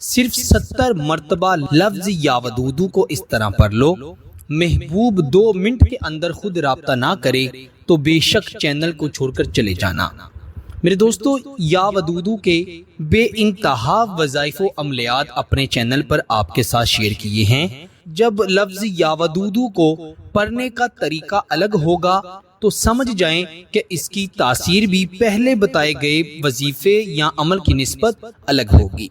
صرف 70 مرتبہ لفظ یا ودودو کو اس طرح پڑھ لو، محبوب 2 منٹ کے اندر خود رابطہ نہ کرے تو بے شک چینل کو چھوڑ کر چلے جانا۔ میرے دوستو، یا ودودو کے بے انتہا وظائف و عملیات اپنے چینل پر آپ کے ساتھ شیئر کیے ہیں۔ جب لفظ یا ودودو کو پڑھنے کا طریقہ الگ ہوگا تو سمجھ جائیں کہ اس کی تاثیر بھی پہلے بتائے گئے وظیفے یا عمل کی نسبت الگ ہوگی۔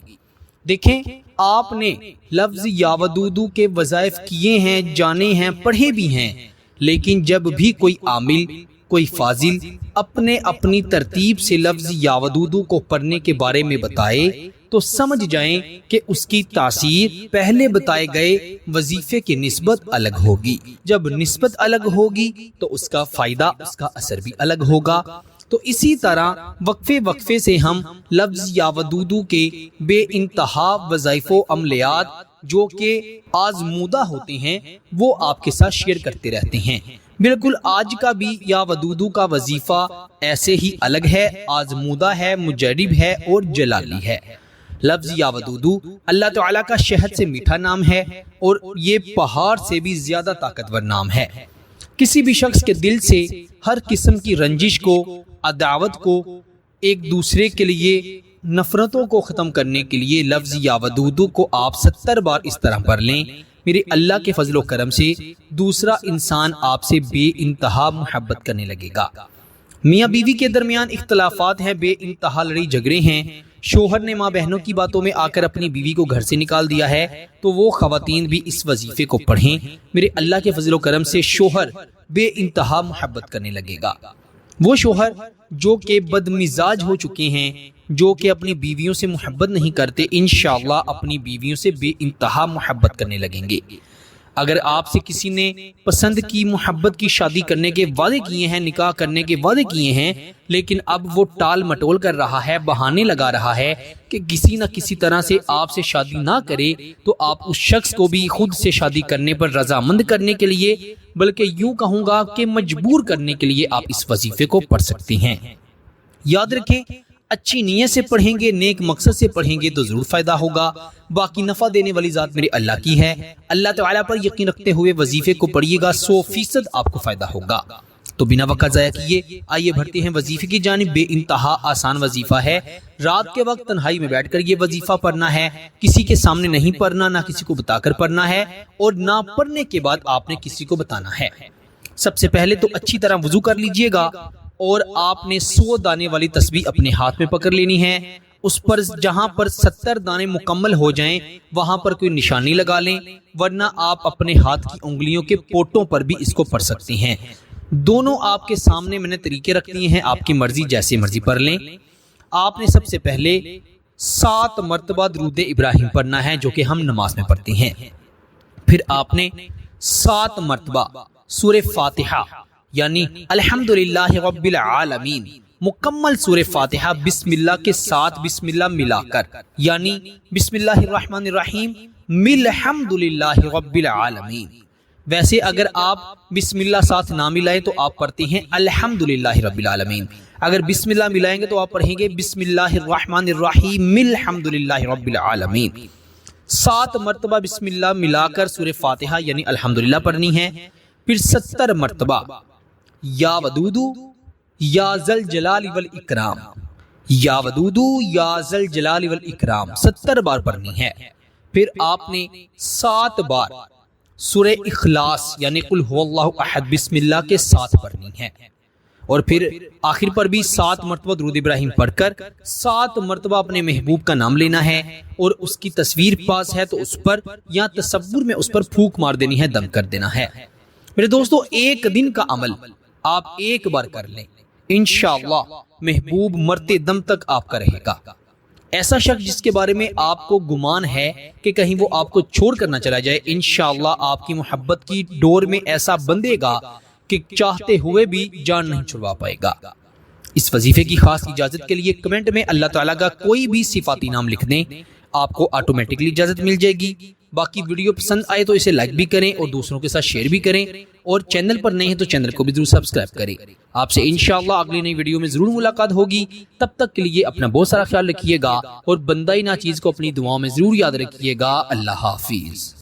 دیکھیں، آپ نے لفظ یا ودودو کے وظائف کیے ہیں، جانے ہیں، پڑھے بھی ہیں، لیکن جب بھی کوئی عامل، کوئی فاضل اپنی ترتیب سے لفظ یا ودودو کو پڑھنے کے بارے میں بتائے تو سمجھ جائیں کہ اس کی تاثیر پہلے بتائے گئے وظیفے کی نسبت الگ ہوگی۔ جب نسبت الگ ہوگی تو اس کا فائدہ، اس کا اثر بھی الگ ہوگا۔ تو اسی طرح وقفے سے ہم لفظ یا ودودو کے بے انتہا وظائف و عملیات جو کہ آزمودہ ہوتے ہیں وہ آپ کے ساتھ شیئر کرتے رہتے ہیں۔ بالکل آج کا بھی یا ودودو کا وظیفہ ایسے ہی الگ ہے، آزمودہ ہے، مجرب ہے اور جلالی ہے۔ لفظ یا ودودو اللہ تعالیٰ کا شہد سے میٹھا نام ہے اور یہ پہاڑ سے بھی زیادہ طاقتور نام ہے۔ کسی بھی شخص کے دل سے ہر قسم کی رنجش کو، عداوت کو، ایک دوسرے کے لیے نفرتوں کو ختم کرنے کے لیے لفظ یا ودودو کو آپ 70 بار اس طرح پڑھ لیں، میرے اللہ کے فضل و کرم سے دوسرا انسان آپ سے بے انتہا محبت کرنے لگے گا۔ میاں بیوی کے درمیان اختلافات ہیں، بے انتہا لڑائی جھگڑے ہیں، شوہر نے ماں بہنوں کی باتوں میں آ کر اپنی بیوی کو گھر سے نکال دیا ہے، تو وہ خواتین بھی اس وظیفے کو پڑھیں، میرے اللہ کے فضل و کرم سے شوہر بے انتہا محبت کرنے لگے گا۔ وہ شوہر جو کہ بدمزاج ہو چکے ہیں، جو کہ اپنی بیویوں سے محبت نہیں کرتے، انشاءاللہ اپنی بیویوں سے بے انتہا محبت کرنے لگیں گے۔ اگر آپ سے کسی نے پسند کی، محبت کی، شادی کرنے کے وعدے کیے ہیں، نکاح کرنے کے وعدے کیے ہیں، لیکن اب وہ ٹال مٹول کر رہا ہے، بہانے لگا رہا ہے کہ کسی نہ کسی طرح سے آپ سے شادی نہ کرے، تو آپ اس شخص کو بھی خود سے شادی کرنے پر رضامند کرنے کے لیے، بلکہ یوں کہوں گا کہ مجبور کرنے کے لیے آپ اس وظیفے کو پڑھ سکتے ہیں۔ یاد رکھیں، اچھی نیت سے پڑھیں گے، نیک مقصد سے پڑھیں گے تو ضرور فائدہ ہوگا۔ باقی نفع دینے والی ذات میرے اللہ کی ہے، اللہ تعالیٰ پر یقین رکھتے ہوئے وظیفے کو پڑھیے گا، 100% آپ کو فائدہ ہوگا۔ تو بنا وقت ضائع کیے آئیے بڑھتے ہیں وظیفے کی جانب۔ بے انتہا آسان وظیفہ ہے، رات کے وقت تنہائی میں بیٹھ کر یہ وظیفہ پڑھنا ہے، کسی کے سامنے نہیں پڑھنا، نہ کسی کو بتا کر پڑھنا ہے، اور نہ پڑھنے کے بعد آپ نے کسی کو بتانا ہے۔ سب سے پہلے تو اچھی طرح وضو کر لیجئے گا اور آپ نے 100 دانے والی تسبیح اپنے ہاتھ میں پکڑ لینی ہے۔ اس پر جہاں پر 70 دانے مکمل ہو جائیں وہاں پر کوئی نشانی لگا لیں، ورنہ آپ اپنے ہاتھ کی انگلیوں کے پوٹوں پر بھی اس کو پڑھ سکتے ہیں۔ دونوں آپ کے سامنے میں نے طریقے رکھ دیے ہیں، آپ کی مرضی جیسے مرضی پڑھ لیں۔ آپ نے سب سے پہلے 7 مرتبہ درود ابراہیم پڑھنا ہے جو کہ ہم نماز میں پڑھتے ہیں۔ پھر آپ نے 7 مرتبہ سورہ فاتحہ یعنی الحمدللہ رب العالمین مکمل سورہ فاتحہ بسم اللہ کے ساتھ بسم اللہ ملا کر، یعنی بسم اللہ الرحمن الرحیم الحمدللہ رب العالمین۔ ویسے اگر آپ بسم اللہ ساتھ نہ ملائیں تو آپ پڑھتے ہیں الحمدللہ رب العالمین۔ اگر بسم اللہ ملائیں گے تو آپ پڑھیں گے بسم اللہ الرحمن الرحیم الحمدللہ رب العالمین۔ 7 مرتبہ بسم اللہ ملا کر سورہ فاتحہ یعنی الحمدللہ پڑھنی ہے۔ پھر 70 مرتبہ یا ودودو یا ذل جلال والاکرام، یا ودودو یا ذل جلال والاکرام 70 بار پڑھنی ہے۔ پھر آپ نے 7 بار سورہ اخلاص یعنی قل هو اللہ احد بسم اللہ کے ساتھ پڑھنی ہے، اور پھر آخر پر بھی 7 مرتبہ درود ابراہیم پڑھ کر 7 مرتبہ اپنے محبوب کا نام لینا ہے، اور اس کی تصویر پاس ہے تو اس پر یا تصور میں اس پر پھونک مار دینی ہے، دم کر دینا ہے۔ میرے دوستو، ایک دن کا عمل آپ ایک بار کر لیں، انشاءاللہ محبوب مرتے دم تک آپ کا رہے گا۔ ایسا شخص جس کے بارے میں آپ کو گمان ہے کہ کہیں وہ آپ کو چھوڑ کر نہ چلا جائے، انشاءاللہ آپ کی محبت کی ڈور میں ایسا بندھے گا کہ چاہتے ہوئے بھی جان نہیں چھڑوا پائے گا۔ اس وظیفے کی خاص اجازت کے لیے کمنٹ میں اللہ تعالیٰ کا کوئی بھی صفاتی نام لکھ دیں، آپ کو آٹومیٹکلی اجازت مل جائے گی۔ باقی ویڈیو پسند آئے تو اسے لائک بھی کریں اور دوسروں کے ساتھ شیئر بھی کریں، اور چینل پر نئے ہیں تو چینل کو بھی ضرور سبسکرائب کریں۔ آپ سے انشاءاللہ اگلی نئی ویڈیو میں ضرور ملاقات ہوگی۔ تب تک کے لیے اپنا بہت سارا خیال رکھیے گا اور بندہ ناچیز کو اپنی دعاؤں میں ضرور یاد رکھیے گا۔ اللہ حافظ۔